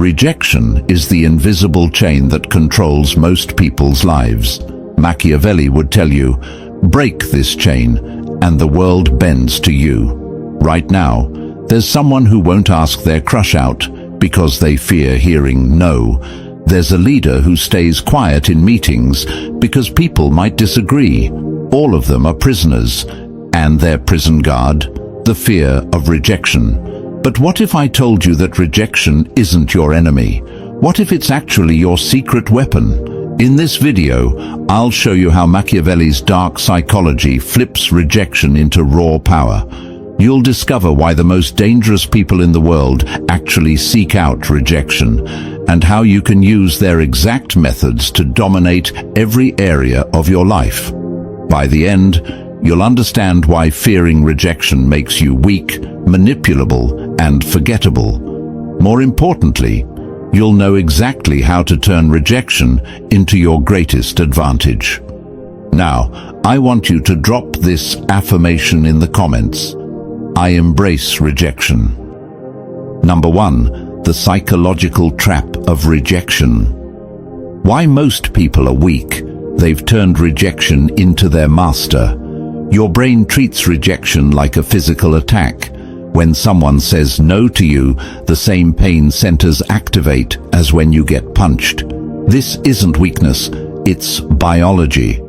Rejection is the invisible chain that controls most people's lives. Machiavelli would tell you, break this chain, and the world bends to you. Right now, there's someone who won't ask their crush out because they fear hearing no. There's a leader who stays quiet in meetings because people might disagree. All of them are prisoners, and their prison guard, the fear of rejection. But what if I told you that rejection isn't your enemy? What if it's actually your secret weapon? In this video, I'll show you how Machiavelli's dark psychology flips rejection into raw power. You'll discover why the most dangerous people in the world actually seek out rejection, and how you can use their exact methods to dominate every area of your life. By the end, you'll understand why fearing rejection makes you weak, manipulable, and forgettable. More importantly, you'll know exactly how to turn rejection into your greatest advantage. Now, I want you to drop this affirmation in the comments. I embrace rejection. Number 1, the psychological trap of rejection. Why most people are weak? They've turned rejection into their master. Your brain treats rejection like a physical attack. When someone says no to you, the same pain centers activate as when you get punched. This isn't weakness, it's biology.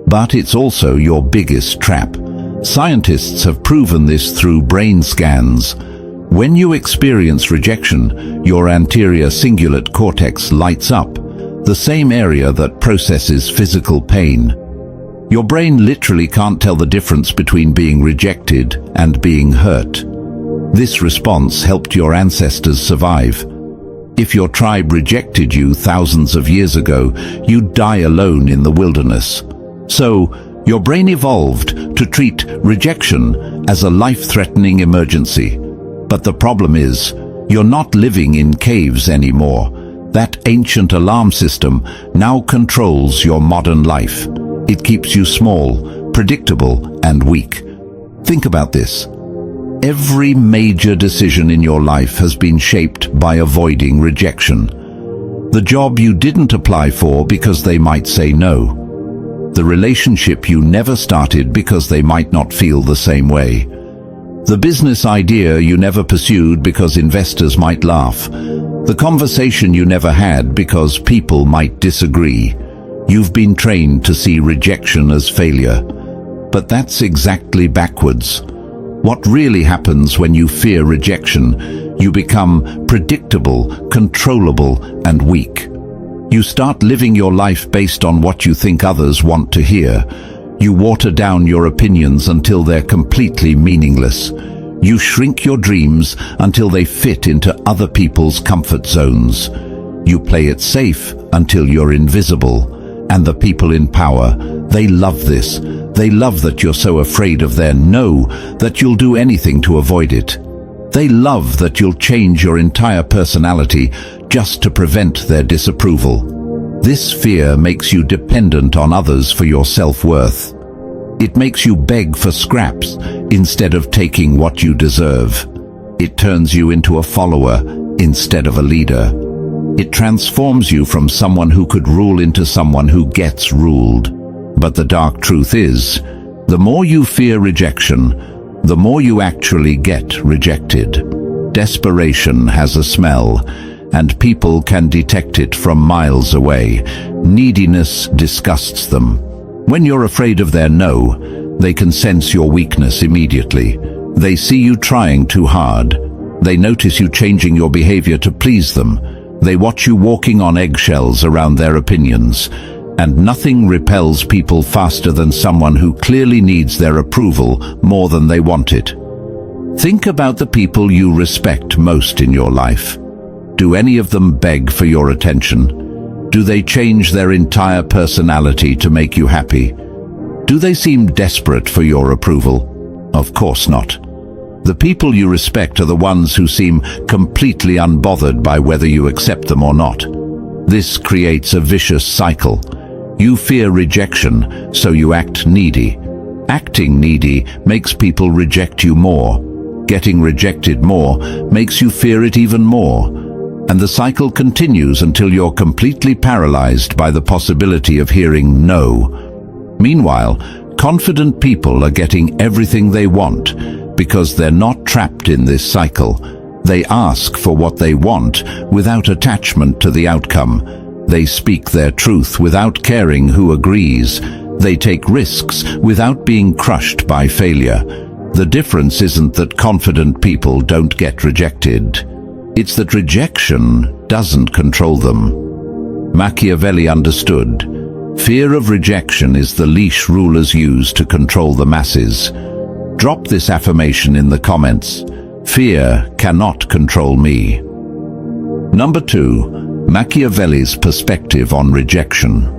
But it's also your biggest trap. Scientists have proven this through brain scans. When you experience rejection, your anterior cingulate cortex lights up, the same area that processes physical pain. Your brain literally can't tell the difference between being rejected and being hurt. This response helped your ancestors survive. If your tribe rejected you thousands of years ago, you'd die alone in the wilderness. So, your brain evolved to treat rejection as a life-threatening emergency. But the problem is, you're not living in caves anymore. That ancient alarm system now controls your modern life. It keeps you small, predictable, and weak. Think about this. Every major decision in your life has been shaped by avoiding rejection. The job you didn't apply for because they might say no. The relationship you never started because they might not feel the same way. The business idea you never pursued because investors might laugh. The conversation you never had because people might disagree. You've been trained to see rejection as failure. But that's exactly backwards. What really happens when you fear rejection? You become predictable, controllable, and weak. You start living your life based on what you think others want to hear. You water down your opinions until they're completely meaningless. You shrink your dreams until they fit into other people's comfort zones. You play it safe until you're invisible. And the people in power, they love this. They love that you're so afraid of their no that you'll do anything to avoid it. They love that you'll change your entire personality just to prevent their disapproval. This fear makes you dependent on others for your self-worth. It makes you beg for scraps instead of taking what you deserve. It turns you into a follower instead of a leader. It transforms you from someone who could rule into someone who gets ruled. But the dark truth is, the more you fear rejection, the more you actually get rejected. Desperation has a smell, and people can detect it from miles away. Neediness disgusts them. When you're afraid of their no, they can sense your weakness immediately. They see you trying too hard. They notice you changing your behavior to please them. They watch you walking on eggshells around their opinions. And nothing repels people faster than someone who clearly needs their approval more than they want it. Think about the people you respect most in your life. Do any of them beg for your attention? Do they change their entire personality to make you happy? Do they seem desperate for your approval? Of course not. The people you respect are the ones who seem completely unbothered by whether you accept them or not. This creates a vicious cycle. You fear rejection, so you act needy. Acting needy makes people reject you more. Getting rejected more makes you fear it even more. And the cycle continues until you're completely paralyzed by the possibility of hearing no. Meanwhile, confident people are getting everything they want because they're not trapped in this cycle. They ask for what they want without attachment to the outcome. They speak their truth without caring who agrees. They take risks without being crushed by failure. The difference isn't that confident people don't get rejected. It's that rejection doesn't control them. Machiavelli understood. Fear of rejection is the leash rulers use to control the masses. Drop this affirmation in the comments. Fear cannot control me. Number 2. Machiavelli's perspective on rejection.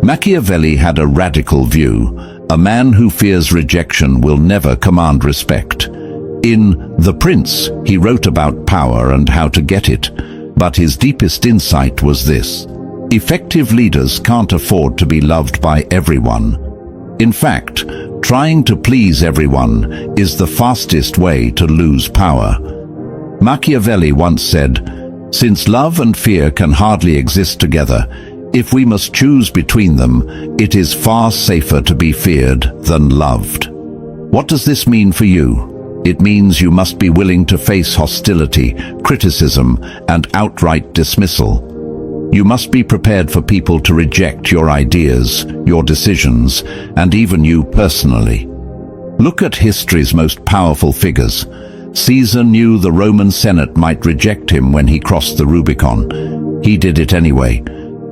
Machiavelli had a radical view. A man who fears rejection will never command respect. In The Prince, he wrote about power and how to get it, but his deepest insight was this: effective leaders can't afford to be loved by everyone. In fact, trying to please everyone is the fastest way to lose power. Machiavelli once said, "Since love and fear can hardly exist together, if we must choose between them, it is far safer to be feared than loved." What does this mean for you? It means you must be willing to face hostility, criticism, and outright dismissal. You must be prepared for people to reject your ideas, your decisions, and even you personally. Look at history's most powerful figures. Caesar knew the Roman Senate might reject him when he crossed the Rubicon. He did it anyway.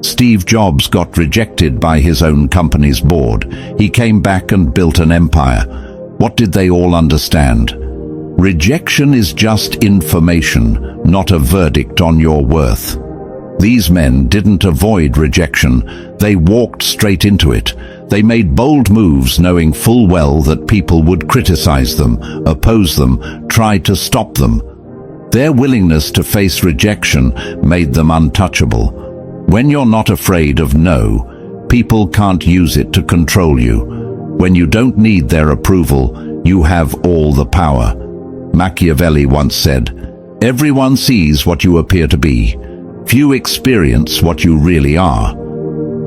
Steve Jobs got rejected by his own company's board. He came back and built an empire. What did they all understand? Rejection is just information, not a verdict on your worth. These men didn't avoid rejection, they walked straight into it. They made bold moves knowing full well that people would criticize them, oppose them, try to stop them. Their willingness to face rejection made them untouchable. When you're not afraid of no, people can't use it to control you. When you don't need their approval, you have all the power. Machiavelli once said, "Everyone sees what you appear to be. Few experience what you really are."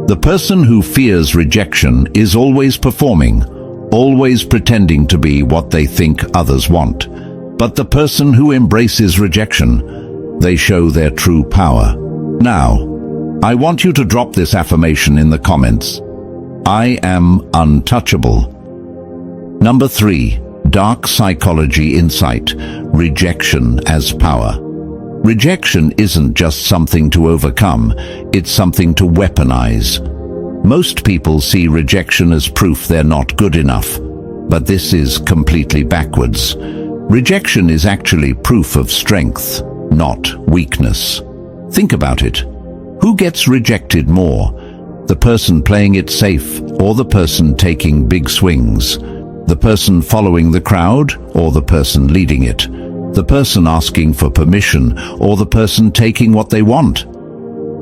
The person who fears rejection is always performing, always pretending to be what they think others want. But the person who embraces rejection, they show their true power. Now, I want you to drop this affirmation in the comments. I am untouchable. Number 3. Dark psychology insight. Rejection as power. Rejection isn't just something to overcome, it's something to weaponize. Most people see rejection as proof they're not good enough, but this is completely backwards. Rejection is actually proof of strength, not weakness. Think about it. Who gets rejected more? The person playing it safe or the person taking big swings? The person following the crowd or the person leading it? The person asking for permission or the person taking what they want?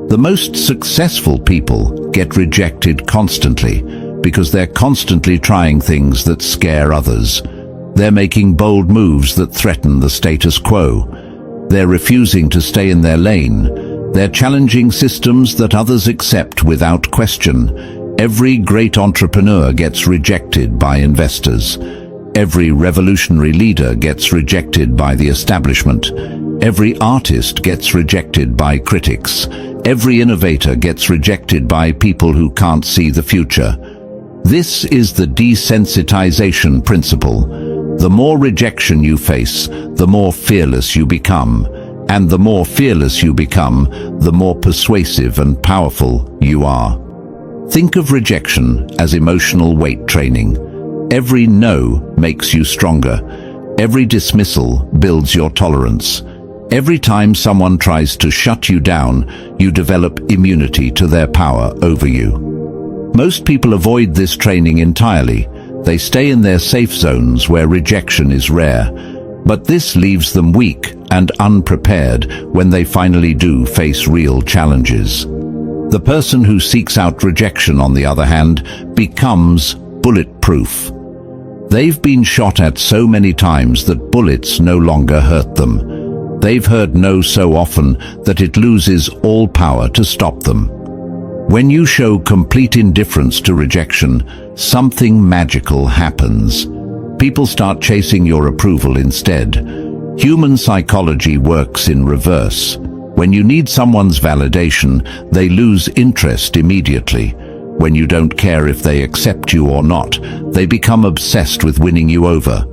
The most successful people get rejected constantly because they're constantly trying things that scare others. They're making bold moves that threaten the status quo. They're refusing to stay in their lane. They're challenging systems that others accept without question. Every great entrepreneur gets rejected by investors. Every revolutionary leader gets rejected by the establishment. Every artist gets rejected by critics. Every innovator gets rejected by people who can't see the future. This is the desensitization principle. The more rejection you face, the more fearless you become. And the more fearless you become, the more persuasive and powerful you are. Think of rejection as emotional weight training. Every no makes you stronger. Every dismissal builds your tolerance. Every time someone tries to shut you down, you develop immunity to their power over you. Most people avoid this training entirely. They stay in their safe zones where rejection is rare. But this leaves them weak and unprepared when they finally do face real challenges. The person who seeks out rejection, on the other hand, becomes bulletproof. They've been shot at so many times that bullets no longer hurt them. They've heard no so often that it loses all power to stop them. When you show complete indifference to rejection, something magical happens. People start chasing your approval instead. Human psychology works in reverse. When you need someone's validation, they lose interest immediately. When you don't care if they accept you or not, they become obsessed with winning you over.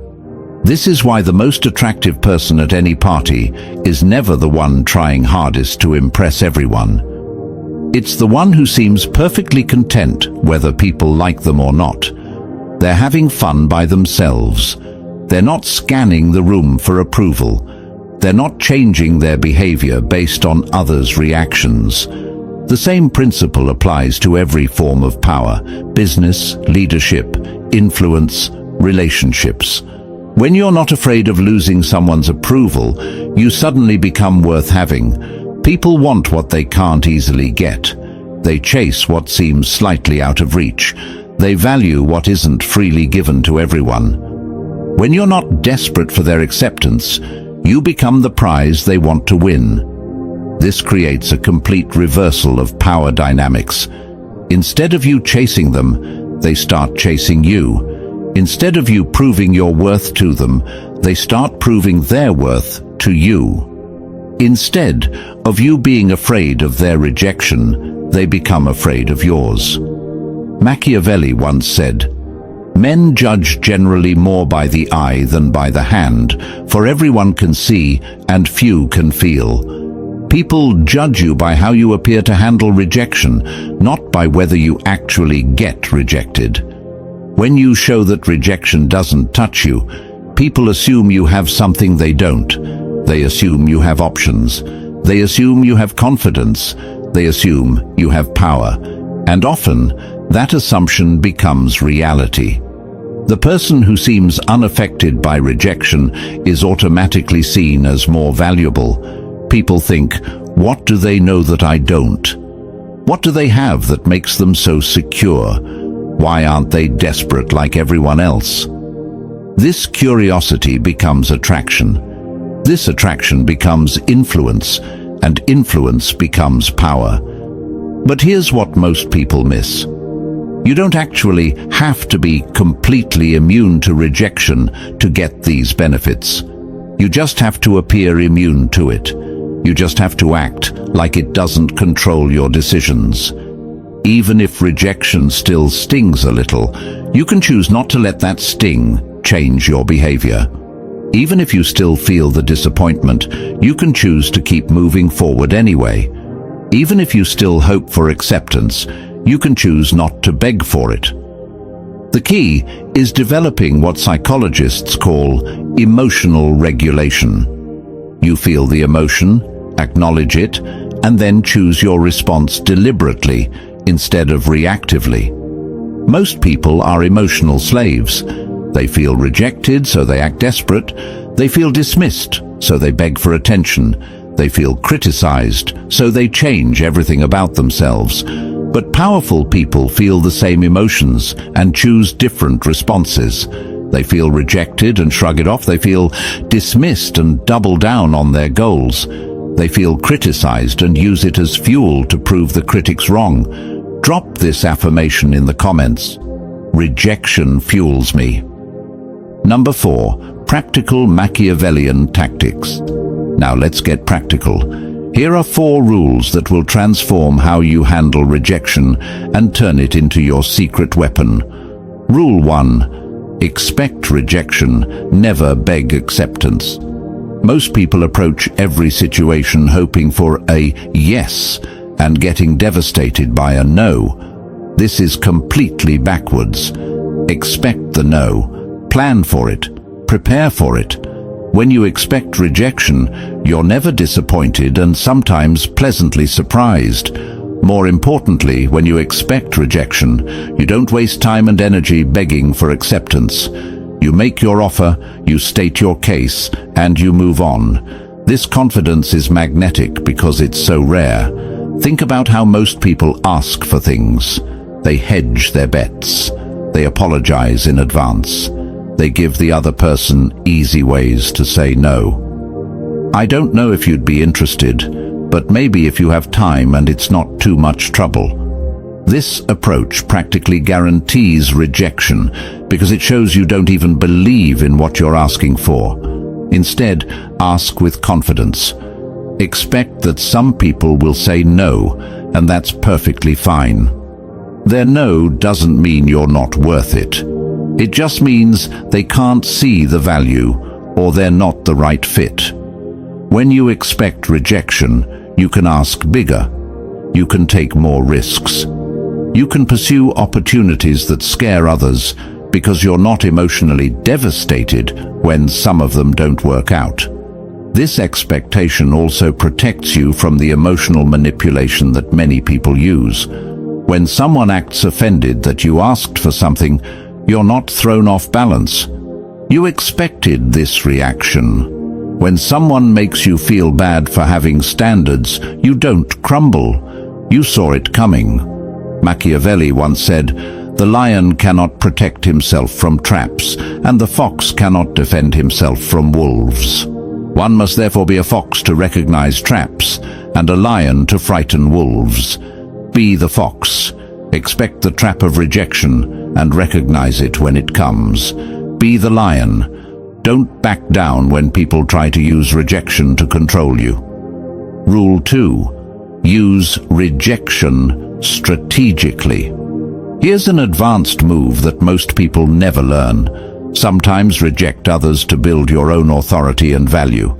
This is why the most attractive person at any party is never the one trying hardest to impress everyone. It's the one who seems perfectly content whether people like them or not. They're having fun by themselves. They're not scanning the room for approval. They're not changing their behavior based on others' reactions. The same principle applies to every form of power: business, leadership, influence, relationships. When you're not afraid of losing someone's approval, you suddenly become worth having. People want what they can't easily get. They chase what seems slightly out of reach. They value what isn't freely given to everyone. When you're not desperate for their acceptance, you become the prize they want to win. This creates a complete reversal of power dynamics. Instead of you chasing them, they start chasing you. Instead of you proving your worth to them, they start proving their worth to you. Instead of you being afraid of their rejection, they become afraid of yours. Machiavelli once said, "Men judge generally more by the eye than by the hand, for everyone can see and few can feel." People judge you by how you appear to handle rejection, not by whether you actually get rejected. When you show that rejection doesn't touch you, people assume you have something they don't. They assume you have options. They assume you have confidence. They assume you have power. And often, that assumption becomes reality. The person who seems unaffected by rejection is automatically seen as more valuable. People think, what do they know that I don't? What do they have that makes them so secure? Why aren't they desperate like everyone else? This curiosity becomes attraction. This attraction becomes influence, and influence becomes power. But here's what most people miss. You don't actually have to be completely immune to rejection to get these benefits. You just have to appear immune to it. You just have to act like it doesn't control your decisions. Even if rejection still stings a little, you can choose not to let that sting change your behavior. Even if you still feel the disappointment, you can choose to keep moving forward anyway. Even if you still hope for acceptance, you can choose not to beg for it. The key is developing what psychologists call emotional regulation. You feel the emotion, acknowledge it, and then choose your response deliberately instead of reactively. Most people are emotional slaves. They feel rejected, so they act desperate. They feel dismissed, so they beg for attention. They feel criticized, so they change everything about themselves. But powerful people feel the same emotions and choose different responses. They feel rejected and shrug it off. They feel dismissed and double down on their goals. They feel criticized and use it as fuel to prove the critics wrong. Drop this affirmation in the comments. Rejection fuels me. Number 4, practical Machiavellian tactics. Now let's get practical. Here are 4 rules that will transform how you handle rejection and turn it into your secret weapon. Rule 1. Expect rejection, never beg acceptance. Most people approach every situation hoping for a yes and getting devastated by a no. This is completely backwards. Expect the no. Plan for it. Prepare for it. When you expect rejection, you're never disappointed and sometimes pleasantly surprised. More importantly, when you expect rejection, you don't waste time and energy begging for acceptance. You make your offer, you state your case, and you move on. This confidence is magnetic because it's so rare. Think about how most people ask for things. They hedge their bets. They apologize in advance. They give the other person easy ways to say no. I don't know if you'd be interested, but maybe if you have time and it's not too much trouble. This approach practically guarantees rejection because it shows you don't even believe in what you're asking for. Instead, ask with confidence. Expect that some people will say no, and that's perfectly fine. Their no doesn't mean you're not worth it. It just means they can't see the value, or they're not the right fit. When you expect rejection, you can ask bigger. You can take more risks. You can pursue opportunities that scare others because you're not emotionally devastated when some of them don't work out. This expectation also protects you from the emotional manipulation that many people use. When someone acts offended that you asked for something, you're not thrown off balance. You expected this reaction. When someone makes you feel bad for having standards, you don't crumble. You saw it coming. Machiavelli once said, "The lion cannot protect himself from traps, and the fox cannot defend himself from wolves." One must therefore be a fox to recognize traps, and a lion to frighten wolves. Be the fox. Expect the trap of rejection, and recognize it when it comes. Be the lion. Don't back down when people try to use rejection to control you. Rule 2. Use rejection strategically. Here's an advanced move that most people never learn. Sometimes reject others to build your own authority and value.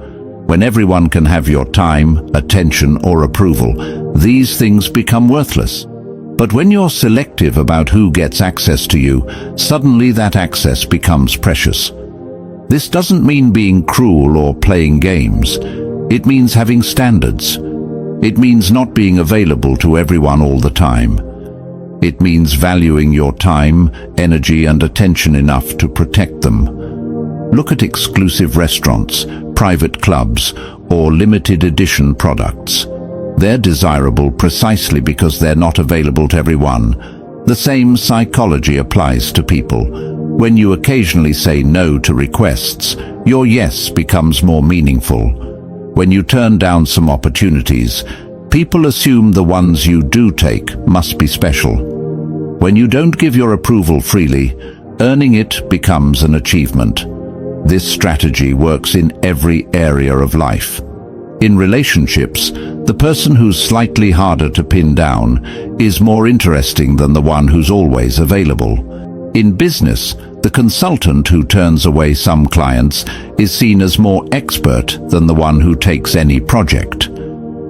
When everyone can have your time, attention, or approval, these things become worthless. But when you're selective about who gets access to you, suddenly that access becomes precious. This doesn't mean being cruel or playing games. It means having standards. It means not being available to everyone all the time. It means valuing your time, energy, and attention enough to protect them. Look at exclusive restaurants, private clubs, or limited edition products. They're desirable precisely because they're not available to everyone. The same psychology applies to people. When you occasionally say no to requests, your yes becomes more meaningful. When you turn down some opportunities, people assume the ones you do take must be special. When you don't give your approval freely, earning it becomes an achievement. This strategy works in every area of life. In relationships, the person who's slightly harder to pin down is more interesting than the one who's always available. In business, the consultant who turns away some clients is seen as more expert than the one who takes any project.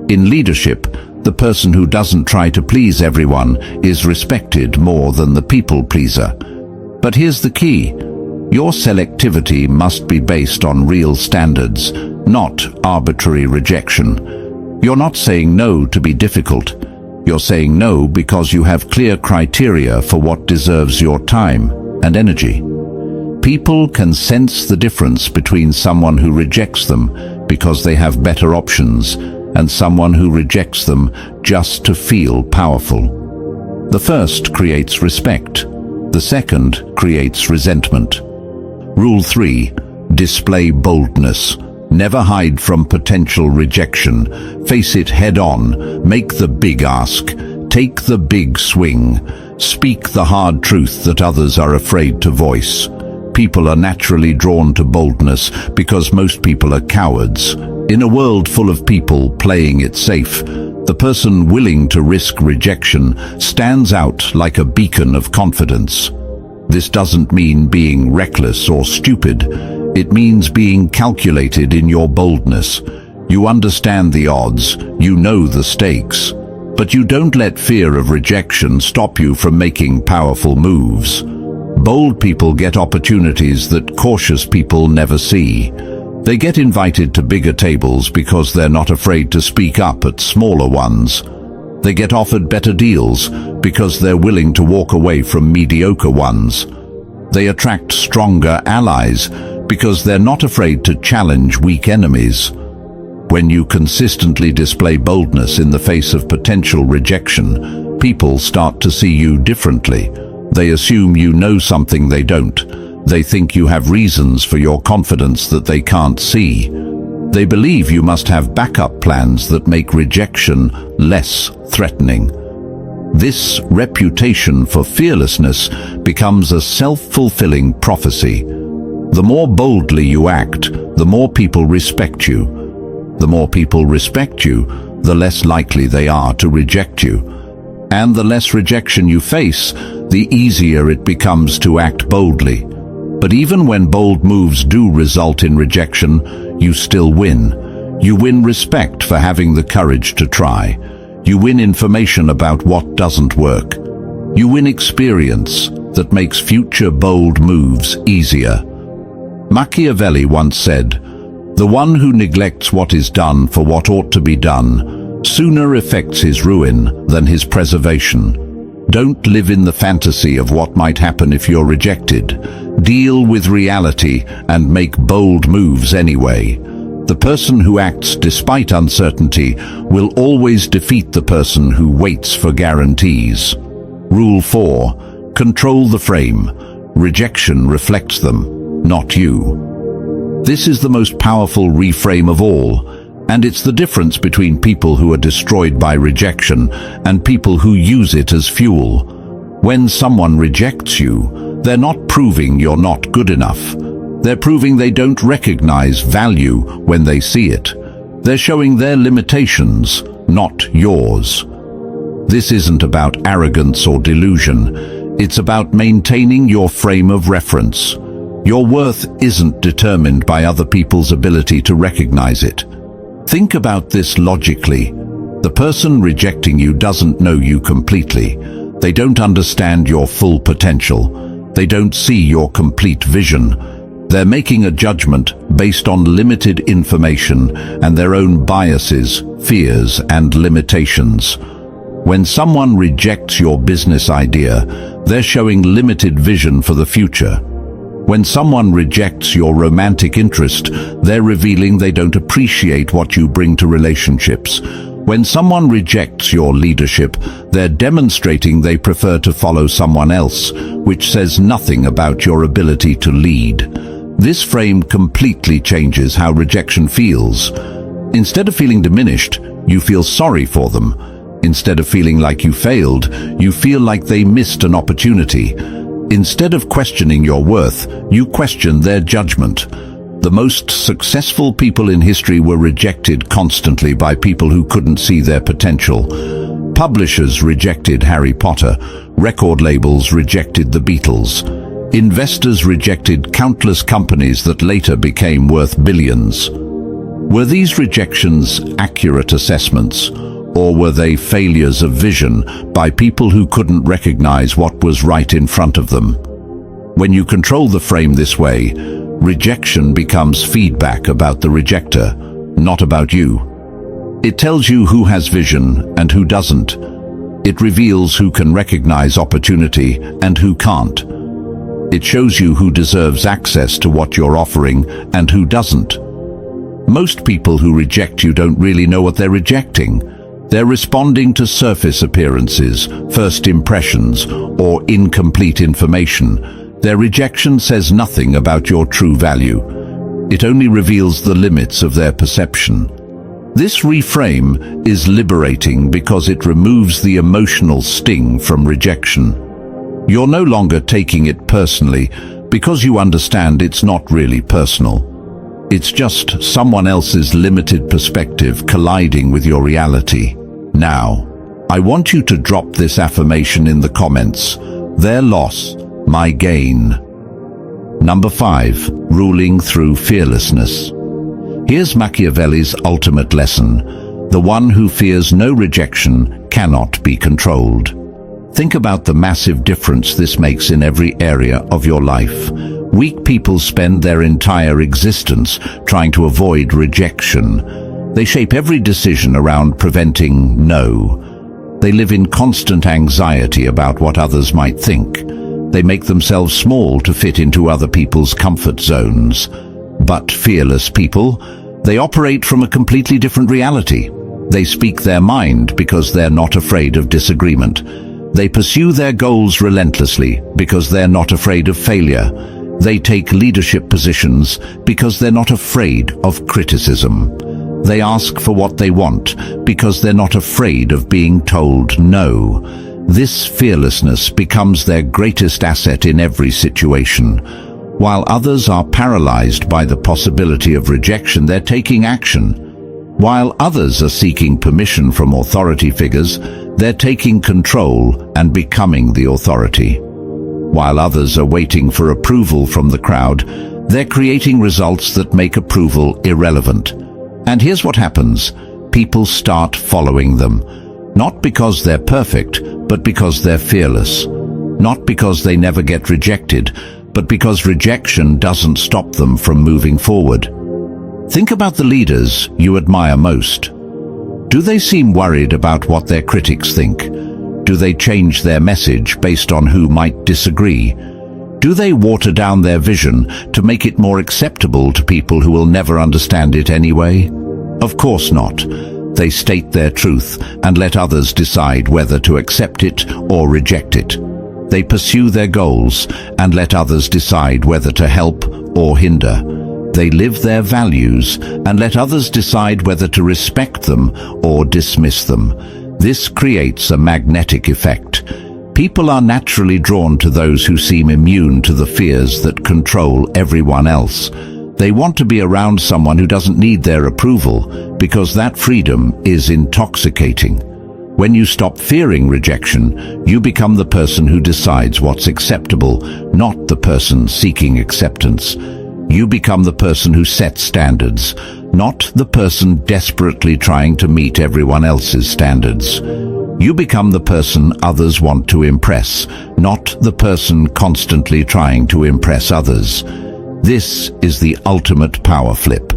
In leadership, the person who doesn't try to please everyone is respected more than the people pleaser. But here's the key. Your selectivity must be based on real standards, not arbitrary rejection. You're not saying no to be difficult. You're saying no because you have clear criteria for what deserves your time and energy. People can sense the difference between someone who rejects them because they have better options and someone who rejects them just to feel powerful. The first creates respect. The second creates resentment. Rule 3. Display boldness. Never hide from potential rejection. Face it head on. Make the big ask. Take the big swing. Speak the hard truth that others are afraid to voice. People are naturally drawn to boldness because most people are cowards. In a world full of people playing it safe, the person willing to risk rejection stands out like a beacon of confidence. This doesn't mean being reckless or stupid. It means being calculated in your boldness. You understand the odds, you know the stakes, but you don't let fear of rejection stop you from making powerful moves. Bold people get opportunities that cautious people never see. They get invited to bigger tables because they're not afraid to speak up at smaller ones. They get offered better deals because they're willing to walk away from mediocre ones. They attract stronger allies because they're not afraid to challenge weak enemies. When you consistently display boldness in the face of potential rejection, people start to see you differently. They assume you know something they don't. They think you have reasons for your confidence that they can't see. They believe you must have backup plans that make rejection less threatening. This reputation for fearlessness becomes a self-fulfilling prophecy. The more boldly you act, the more people respect you. The more people respect you, the less likely they are to reject you. And the less rejection you face, the easier it becomes to act boldly. But even when bold moves do result in rejection, you still win. You win respect for having the courage to try. You win information about what doesn't work. You win experience that makes future bold moves easier. Machiavelli once said, "The one who neglects what is done for what ought to be done sooner effects his ruin than his preservation." Don't live in the fantasy of what might happen if you're rejected. Deal with reality and make bold moves anyway. The person who acts despite uncertainty will always defeat the person who waits for guarantees. Rule 4. Control the frame. Rejection reflects them, not you. This is the most powerful reframe of all, and it's the difference between people who are destroyed by rejection and people who use it as fuel. When someone rejects you, they're not proving you're not good enough. They're proving they don't recognize value when they see it. They're showing their limitations, not yours. This isn't about arrogance or delusion. It's about maintaining your frame of reference. Your worth isn't determined by other people's ability to recognize it. Think about this logically. The person rejecting you doesn't know you completely. They don't understand your full potential. They don't see your complete vision. They're making a judgment based on limited information and their own biases, fears, and limitations. When someone rejects your business idea, they're showing limited vision for the future. When someone rejects your romantic interest, they're revealing they don't appreciate what you bring to relationships. When someone rejects your leadership, they're demonstrating they prefer to follow someone else, which says nothing about your ability to lead. This frame completely changes how rejection feels. Instead of feeling diminished, you feel sorry for them. Instead of feeling like you failed, you feel like they missed an opportunity. Instead of questioning your worth, you question their judgment. The most successful people in history were rejected constantly by people who couldn't see their potential. Publishers rejected Harry Potter. Record labels rejected the Beatles. Investors rejected countless companies that later became worth billions. Were these rejections accurate assessments, or were they failures of vision by people who couldn't recognize what was right in front of them? When you control the frame this way, rejection becomes feedback about the rejecter, not about you. It tells you who has vision and who doesn't. It reveals who can recognize opportunity and who can't. It shows you who deserves access to what you're offering and who doesn't. Most people who reject you don't really know what they're rejecting. They're responding to surface appearances, first impressions, or incomplete information. Their rejection says nothing about your true value. It only reveals the limits of their perception. This reframe is liberating because it removes the emotional sting from rejection. You're no longer taking it personally because you understand it's not really personal. It's just someone else's limited perspective colliding with your reality. Now, I want you to drop this affirmation in the comments. Their loss, my gain. Number 5, ruling through fearlessness. Here's Machiavelli's ultimate lesson. The one who fears no rejection cannot be controlled. Think about the massive difference this makes in every area of your life. Weak people spend their entire existence trying to avoid rejection. They shape every decision around preventing no. They live in constant anxiety about what others might think. They make themselves small to fit into other people's comfort zones. But fearless people, they operate from a completely different reality. They speak their mind because they're not afraid of disagreement. They pursue their goals relentlessly because they're not afraid of failure. They take leadership positions because they're not afraid of criticism. They ask for what they want because they're not afraid of being told no. This fearlessness becomes their greatest asset in every situation. While others are paralyzed by the possibility of rejection, they're taking action. While others are seeking permission from authority figures, they're taking control and becoming the authority. While others are waiting for approval from the crowd, they're creating results that make approval irrelevant. And here's what happens. People start following them. Not because they're perfect, but because they're fearless. Not because they never get rejected, but because rejection doesn't stop them from moving forward. Think about the leaders you admire most. Do they seem worried about what their critics think? Do they change their message based on who might disagree? Do they water down their vision to make it more acceptable to people who will never understand it anyway? Of course not. They state their truth and let others decide whether to accept it or reject it. They pursue their goals and let others decide whether to help or hinder. They live their values and let others decide whether to respect them or dismiss them. This creates a magnetic effect. People are naturally drawn to those who seem immune to the fears that control everyone else. They want to be around someone who doesn't need their approval because that freedom is intoxicating. When you stop fearing rejection, you become the person who decides what's acceptable, not the person seeking acceptance. You become the person who sets standards, not the person desperately trying to meet everyone else's standards. You become the person others want to impress, not the person constantly trying to impress others. This is the ultimate power flip.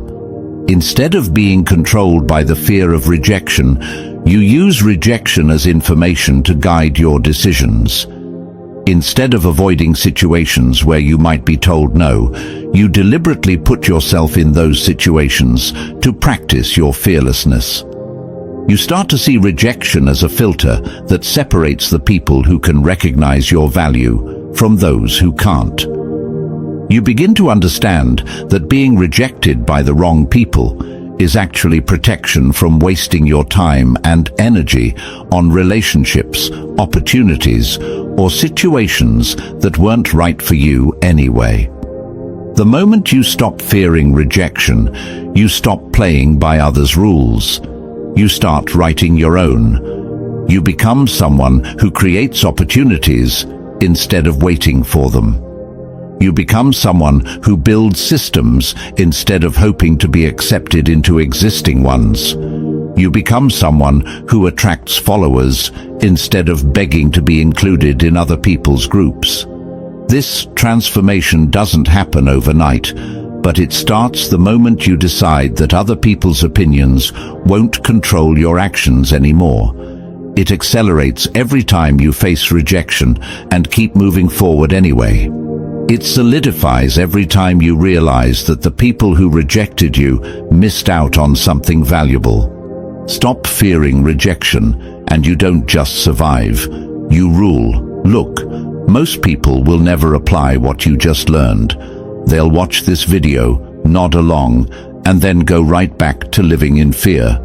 Instead of being controlled by the fear of rejection, you use rejection as information to guide your decisions. Instead of avoiding situations where you might be told no, you deliberately put yourself in those situations to practice your fearlessness. You start to see rejection as a filter that separates the people who can recognize your value from those who can't. You begin to understand that being rejected by the wrong people is actually protection from wasting your time and energy on relationships, opportunities, or situations that weren't right for you anyway. The moment you stop fearing rejection, you stop playing by others' rules. You start writing your own. You become someone who creates opportunities instead of waiting for them. You become someone who builds systems instead of hoping to be accepted into existing ones. You become someone who attracts followers instead of begging to be included in other people's groups. This transformation doesn't happen overnight, but it starts the moment you decide that other people's opinions won't control your actions anymore. It accelerates every time you face rejection and keep moving forward anyway. It solidifies every time you realize that the people who rejected you missed out on something valuable. Stop fearing rejection, and you don't just survive. You rule. Look, most people will never apply what you just learned. They'll watch this video, nod along, and then go right back to living in fear.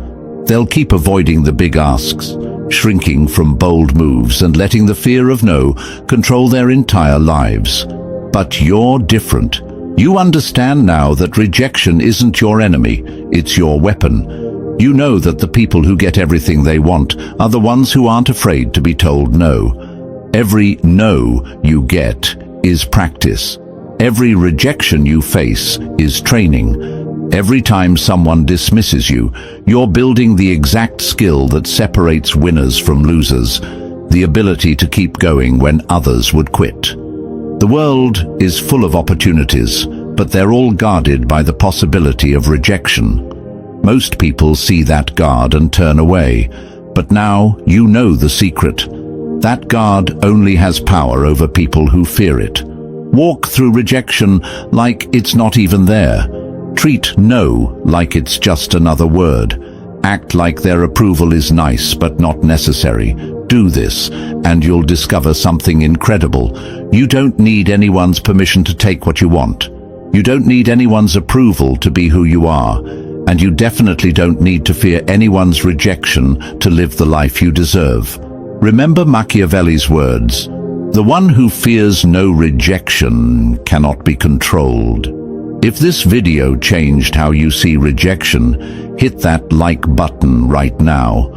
They'll keep avoiding the big asks, shrinking from bold moves, and letting the fear of no control their entire lives. But you're different. You understand now that rejection isn't your enemy, it's your weapon. You know that the people who get everything they want are the ones who aren't afraid to be told no. Every no you get is practice. Every rejection you face is training. Every time someone dismisses you, you're building the exact skill that separates winners from losers, the ability to keep going when others would quit. The world is full of opportunities, but they're all guarded by the possibility of rejection. Most people see that guard and turn away, but now you know the secret. That guard only has power over people who fear it. Walk through rejection like it's not even there. Treat no like it's just another word. Act like their approval is nice but not necessary. Do this, and you'll discover something incredible. You don't need anyone's permission to take what you want. You don't need anyone's approval to be who you are. And you definitely don't need to fear anyone's rejection to live the life you deserve. Remember Machiavelli's words, "The one who fears no rejection cannot be controlled." If this video changed how you see rejection, hit that like button right now.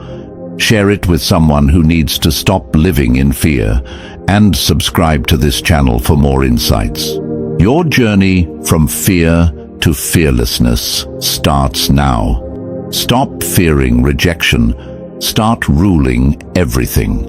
Share it with someone who needs to stop living in fear, and subscribe to this channel for more insights. Your journey from fear to fearlessness starts now. Stop fearing rejection. Start ruling everything.